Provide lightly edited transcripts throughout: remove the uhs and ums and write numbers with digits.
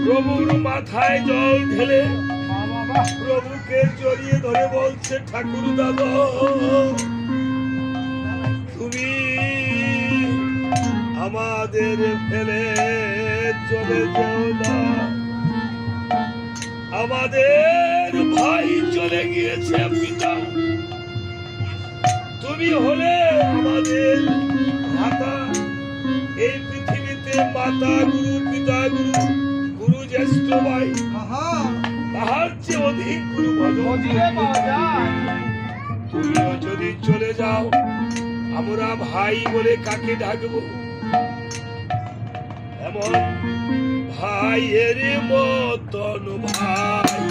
প্রভুর মাথায় জল ঢেলে প্রভুকে জড়িয়ে ধরে বলছে, ঠাকুর দাদা তুমি আমাদের ফেলে চলে যাও না, আমাদের ভাই চলে গিয়েছে পিতা, তুমি হলে আমাদের মাতা, এই পৃথিবীতে মাতা গুরু পিতা গুরু গুরু জ্যেষ্ঠ ভাই তাহার চেয়ে অধিক গুরু তুমিও যদি চলে যাও আমরা ভাই বলে কাকে ডাকবো? এমন ভাইয়ের মতন ভাই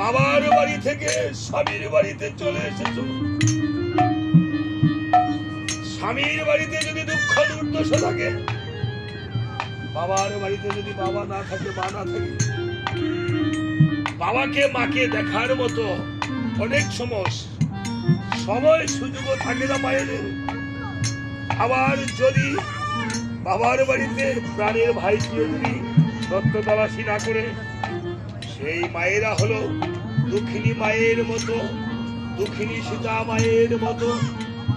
বাবার বাড়ি থেকে স্বামীর বাড়িতে চলে এসেছো। স্বামীর বাড়িতে যদি দুঃখ দুর্দশা থাকে, বাবার বাড়িতে যদি বাবা না থাকে, মা না থাকে, বাবাকে মাকে দেখার মতো অনেক সময় সুযোগও থাকে না মায়েদের। আবার যদি বাবার বাড়িতে প্রাণের ভাইকেও যদি সত্য তলাশি না করে, সেই মায়েরা হলো দুঃখিনী মায়ের মতো, দুঃখিনী সীতা মায়ের মতো।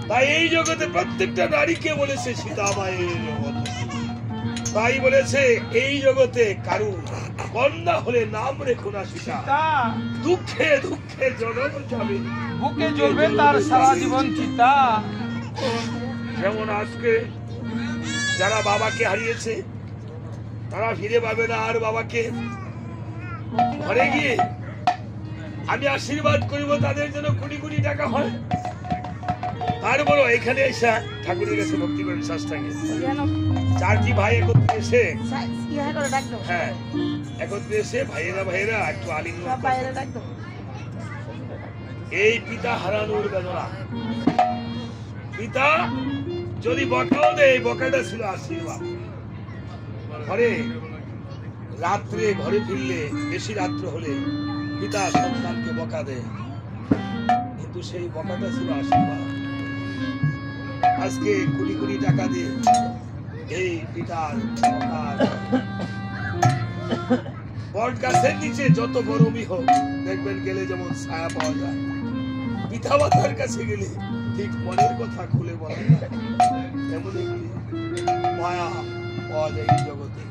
তাই এই জগতে প্রত্যেকটা নারীকে বলেছে সীতা মায়ের মতো। তাই বলেছে এই জগতে কারু কন্যা হলে নাম রেখো না সীতা, দুঃখে দুঃখে জনম যাবে, বুকে জ্বলবে তার সারা জীবন চিতা। যেমন আজকে যারা বাবাকে হারিয়েছে তারা ফিরে পাবে না আর বাবাকে। ঘরে গিয়ে আমি আশীর্বাদ করিব তাদের জন্য কোটি কোটি টাকা হয়। তারপর এখানে এসে ঠাকুরের কাছে ভক্তি করেন সাষ্টাঙ্গে। চারটি ভাই একত্রে এসে, হ্যাঁ একত্রে এসে ভাইয়েরা একটু আলিঙ্গন। এই পিতা হারানোর বেদনা, পিতা যদি বকাও দেয়, বকাটা ছিল আশীর্বাদ। ঘরে রাত্রে ঘরে ফিরলে, বেশি রাত্র হলে পিতা সন্তানকে বকা দেয়, কিন্তু সেই বকাটা ছিল আশীর্বাদ। আজকে কোটি কোটি টাকা দিয়ে এই পিতার বট গাছের নিচে যত গরমই হোক দেখবেন গেলে যেমন ছায়া পাওয়া যায়, পিতা মাতার কাছে গেলে ঠিক মনের কথা খুলে বলা যায়, এমন একটি মায়া পাওয়া যায় এই জগতে।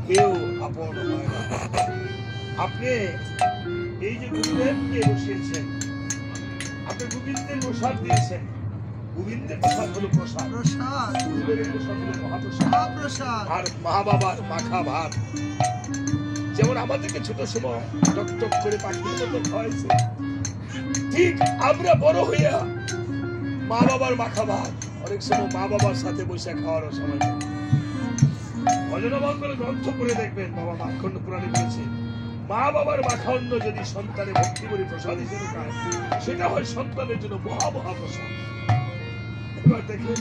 কেউ আপন হয় না। আপনি এই যে গুরুদেবকে বসিয়েছেন, আপনি গোবিন্দের প্রসাদ দিয়েছেন। গোবিন্দের প্রসাদ হলো প্রসাদ, গুরুদেবের প্রসাদ হলো মহাপ্রসাদ। আর মা বাবার মাখা ভাত, যেমন আমাদেরকে ছোট সময় টক টক করে পাখির মতো খাওয়াইছে, ঠিক আমরা বড় হইয়া মা বাবার মাখা ভাত অনেক সময় মা বাবার সাথে বসে খাওয়ার সময়। ভজনমঙ্গল গ্রন্থ করে দেখবেন, বাবা মাখণ্ড পুরাণে বলেছে মা বাবার মাখা অন্ন যদি সন্তানে ভক্তি করে প্রসাদ হিসেবে খায়, সেটা হয় সন্তানের জন্য মহা প্রসাদ। এবার দেখেন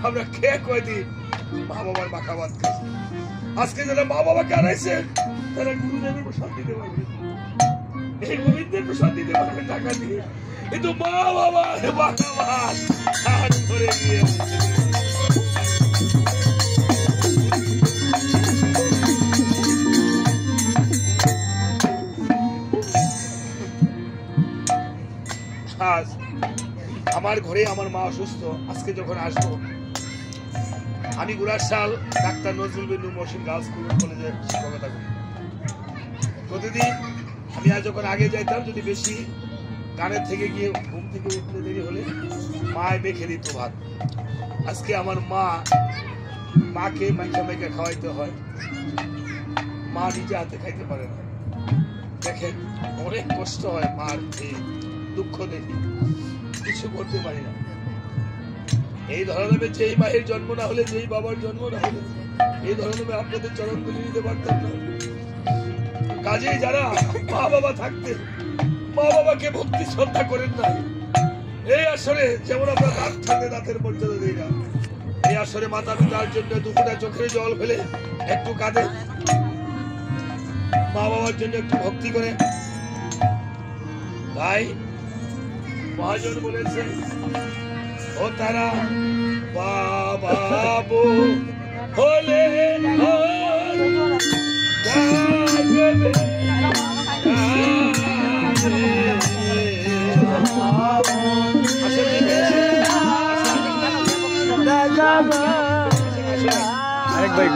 আমরা খেয়ে কয়দিন মা বাবার মাখা ভাত খাচ্ছি। আজকে যারা মা বাবাকে হারাইছে তারা গুরুদেবের প্রসাদ দিতে পারবে, এই গোবিন্দের প্রসাদ দিতে পারবে টাকা দিয়ে, কিন্তু মা বাবার মাখা ভাত হাত ধরে গিয়ে আমার ঘরে আমার মা অসুস্থ। আজকে যখন আসবো, আমি গুড়াশাল ডাক্তার নজরুল বিন্দু মহসিন গার্লস স্কুল কলেজে শিক্ষকতা করি। প্রতিদিন আমি আর যখন আগে যাইতাম, যদি বেশি গানের থেকে গিয়ে ঘুম থেকে উঠতে দেরি হলে মায় মেখে দিত ভাত। আজকে আমার মাকে মাইকা মাইকা খাওয়াইতে হয়, মা নিজে হাতে খাইতে পারে না। দেখেন অনেক কষ্ট হয় মার, এই দুঃখ দেখি কিছু করতে পারি না। এই ধরনের যেই মায়ের জন্ম না হলে, যেই বাবার জন্ম না হলে এই ধরনের আপনাদের চরণ তুলে নিতে পারতাম না। কাজেই যারা মা বাবা থাকতে মা বাবাকে ভক্তি শ্রদ্ধা করেন না, এই আসরে যেমন আমরা দাঁত থাকলে দাঁতের মর্যাদা দিই না, এই আসরে মাতা পিতার জন্য দুপুরে চোখের জল ফেলে একটু কাঁদে, মা বাবার জন্য একটু ভক্তি করে। তাই মহাজন বলেছেন, ও তারা বাবা হলে আরেক ভাই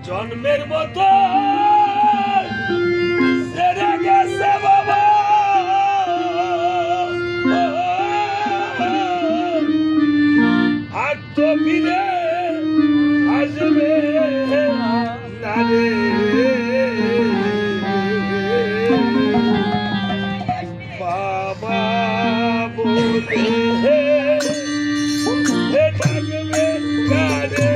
জন্মের মতো সেরে গেছে বাবা আর তো ফিরে আসবে না রে বাবা বলে থাকবে কারে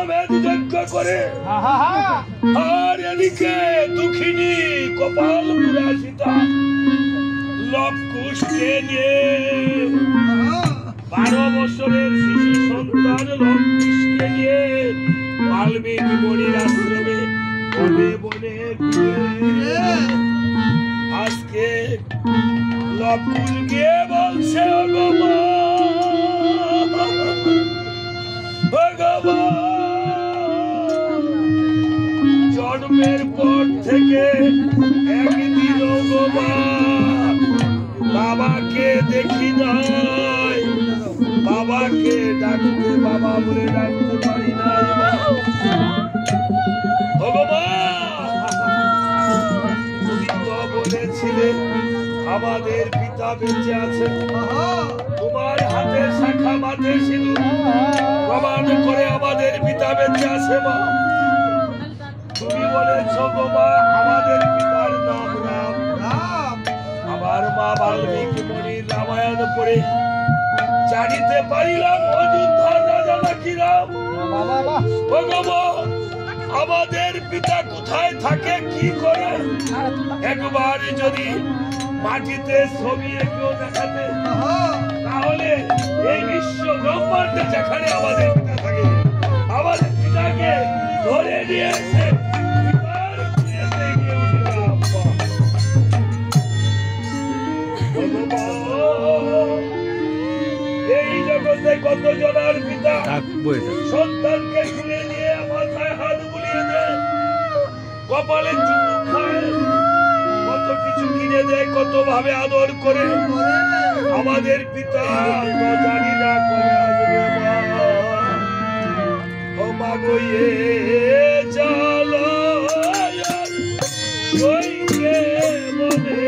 অশ্বমেধ যজ্ঞ করে আর এদিকে দুঃখিনী কপালপুরা সীতা লবকুশকে নিয়ে 12 বছরের শিশু সন্তান লবকুশকে নিয়ে বাল্মীকি মুনির আশ্রমে বনে বনে ফিরে আজকে লবকুশ গিয়ে বলছে জন্মের পর থেকে একদিন বাবাকে দেখি নাই, বাবাকে ডাকতে বাবা বলে ডাকতে পারি নাই। তুমি তো বলেছিলে আমাদের পিতা বেঁচে আছে, তোমার হাতে শাখা মাঠে ছিল প্রমাণ করে আমাদের পিতা বেঁচে আছে। মা তুমি বলেছ গো মা আমাদের পিতার নাম রাম। আমার মা বাল্মীকি মুনির রামায়ণ পড়ে জানিতে পারিলাম অযোধ্যার রাজা নাকি রাম। আমাদের পিতা কোথায় থাকে কি করে একবার যদি মাটিতে ছবি এঁকেও দেখাতে, তাহলে এই বিশ্ব ব্রহ্মাণ্ডে যেখানে আমাদের পিতা থাকে আমাদের পিতাকে ধরে নিয়ে এসে এই জগতে কত জনার পিতা সন্তানকে তুলে নিয়ে মাথায় হাত বুলিয়ে দেয়, কপালে চুমু খায়, কত কিছু কিনে দেয়, কত ভাবে আদর করে। আমাদের পিতা জানি না করে আসবে ও মা গইয়ে চালো সইকে মনে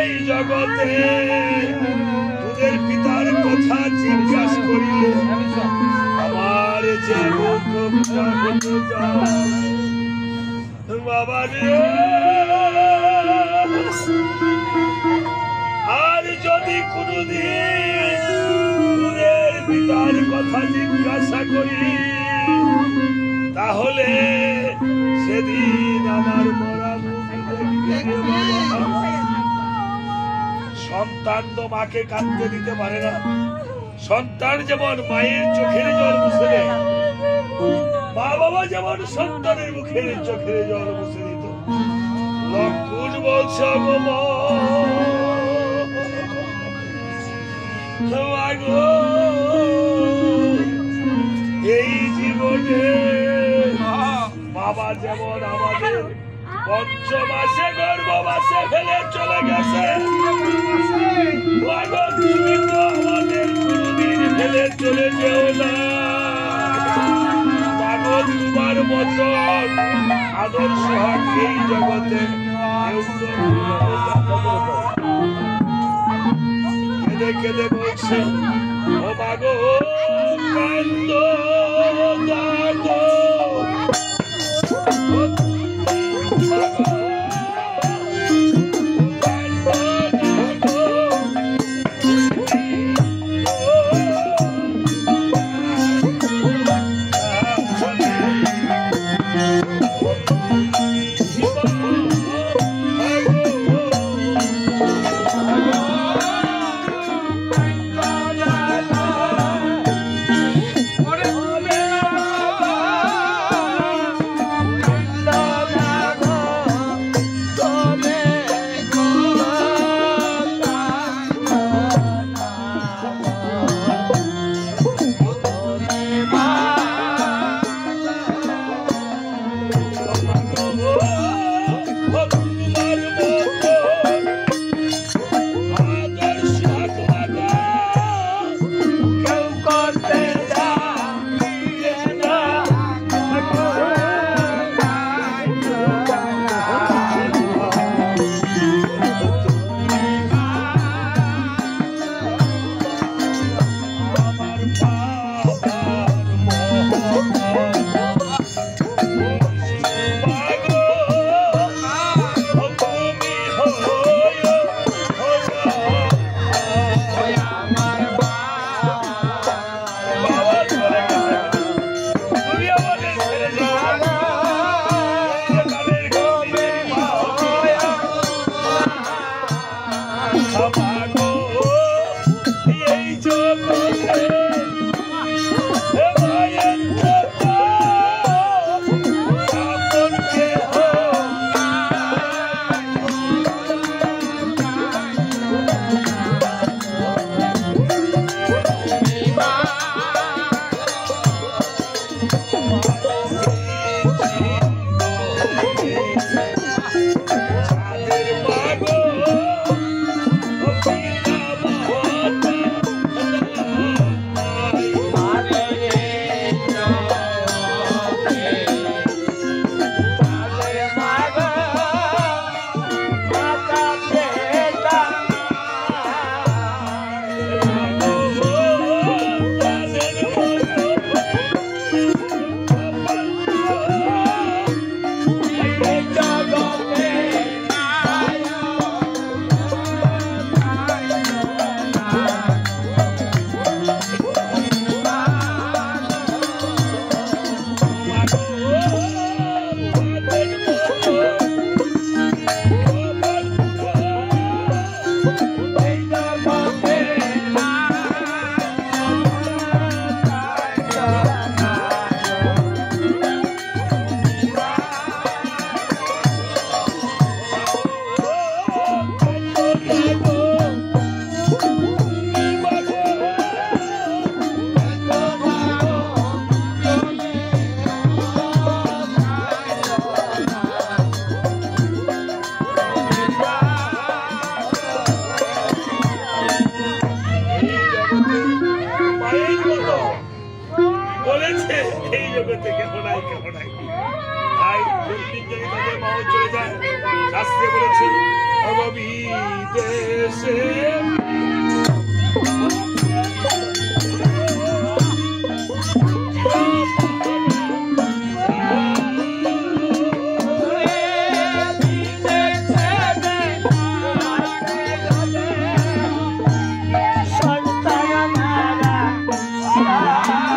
এই জগতে তোদের পিতার কথা জিজ্ঞাসা করিলে আমার যে বাবা রে, আর যদি কোনদিন তোদের পিতার কথা কথা জিজ্ঞাসা করি, তাহলে সেদিন আমার মরা মুখ দেখবে বাবা। সন্তান তো মাকে কাঁদতে দিতে পারে না। সন্তান যেমন মায়ের চোখের জল মুছে দেয়, মা বাবা যেমন সন্তানের মুখের চোখের জল মুছে দিত। লক্ষণ বলছে এই জীবনে বাবা যেমন আমাদের পঞ্চমাসে গর্ভবাসে ফেলে চলে গেছে, আমাদের কোনদিন ফেলে চলে যেও না। পাগল তোমার মতন আদর্শ এই জগতে কেঁদে কেঁদে বলছে, ও মাগো কান্দ দাগো Bye.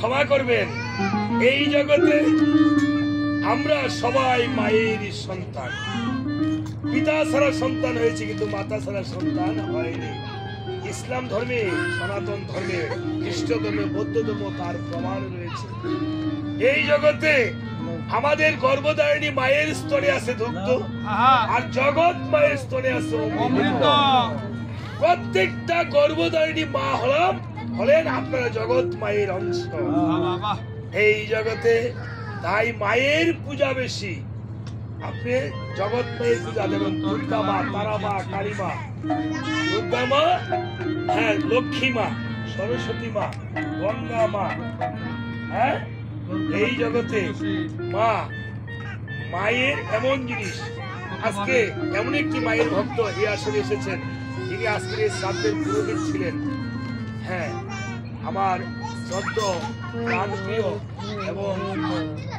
ক্ষমা করবেন, এই জগতে আমরা সবাই মায়ের সন্তান। পিতা ছাড়া সন্তান হয়েছে, কিন্তু মাতা ছাড়া সন্তান হয়নি। ইসলাম ধর্মে, সনাতন ধর্মে, খ্রিস্ট ধর্মে, বৌদ্ধ ধর্ম তার প্রমাণ রয়েছে। এই জগতে আমাদের গর্ভধারিণী মায়ের স্তরে আছে দুগ্ধ, আর জগৎ মায়ের স্তরে আছে অমৃত। প্রত্যেকটা গর্ভধারিণী মা হলেন আপনারা জগৎ মায়ের অংশ এই জগতে। তাই মায়ের পূজা বেশি। আপনি জগৎ মায়ের পূজা দেবেন, দুর্গা মা, তারা মা, কালী মা, দুর্গা মা, হ্যাঁ, লক্ষ্মী মা, সরস্বতী মা, গঙ্গা মা। হ্যাঁ, এই জগতে মা মায়ের এমন জিনিস। আজকে এমন একটি মায়ের ভক্ত এই আসরে এসেছেন, যিনি আজকের এই শ্রাদ্ধের পুরোহিত ছিলেন। হ্যাঁ, আমার সদ্য প্রাণপ্রিয় এবং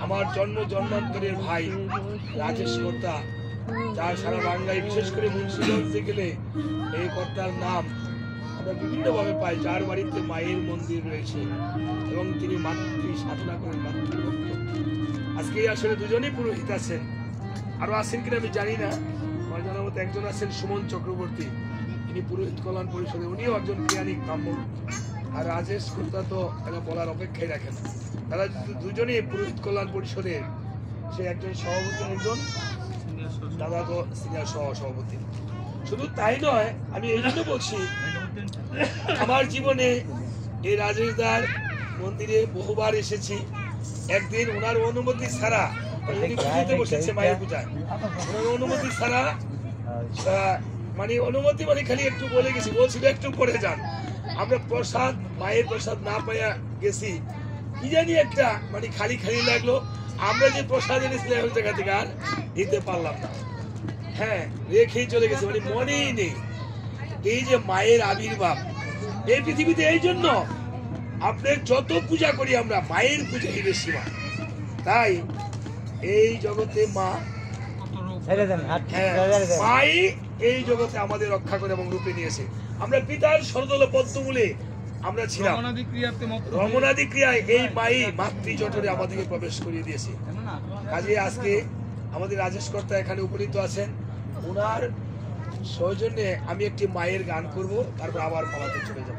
আমার জন্মান্তরের ভাই রাজেশ কর্তা, যার সারা বাংলায়, বিশেষ করে মুন্সিগঞ্জে গেলে এই কর্তার নাম আমরা বিভিন্নভাবে পাই, যার বাড়িতে মায়ের মন্দির রয়েছে এবং তিনি মাতৃ সাধনা করেন, মাতৃভক্ত। আজকে আসলে দুজনেই পুরোহিত আছেন, আরো আছেন কিনা আমি জানি না। আমার জানার মতো একজন আছেন সুমন চক্রবর্তী, তিনি পুরোহিত কল্যাণ পরিষদে, উনিও একজন ক্রিয়ানিক ব্রাহ্মণ। আর রাজেশ কর্তা তো এটা বলার অপেক্ষাই রাখেন। তারা দুজনেই পুরোহিত কল্যাণ পরিষদের, সে একজন সভাপতি, একজন দাদা তো সিনিয়র সভাপতি। শুধু তাই নয়, আমি এই জন্য বলছি, আমার জীবনে এই রাজেশ দার মন্দিরে বহুবার এসেছি। একদিন ওনার অনুমতি ছাড়া, উনি পুজোতে বসেছে মায়ের পূজায়, ওনার অনুমতি ছাড়া, মানে অনুমতি মানে খালি একটু বলে গেছি, বলছিল একটু পরে যান। আমরা প্রসাদ, মায়ের প্রসাদ না পাইয়া গেছি, কি জানি একটা মানে খালি খালি লাগলো। আমরা যে প্রসাদ এনেছিলাম ওই জায়গা থেকে আর দিতে পারলাম না। হ্যাঁ, রেখেই চলে গেছে, মানে মনেই নেই। এই যে মায়ের আবির্ভাব এই পৃথিবীতে, এই জন্য আপনার যত পূজা করি আমরা, মায়ের পূজাই বেশি মা। তাই এই জগতে মা, মাই এই জগতে আমাদের রক্ষা করে এবং রূপে নিয়েছে। আমরা পিতার সরদল পদ্মমূলে আমরা ছিলাম, রমনাদি ক্রিয়ায় এই মাই মাতৃ জঠরে আমাদেরকে প্রবেশ করিয়ে দিয়েছে। কাজে আজকে আমাদের রাজেশ কর্তা এখানে উপনীত আছেন, ওনার সৌজন্যে আমি একটি মায়ের গান করব, তারপর আবার পালাতে চলে যাব।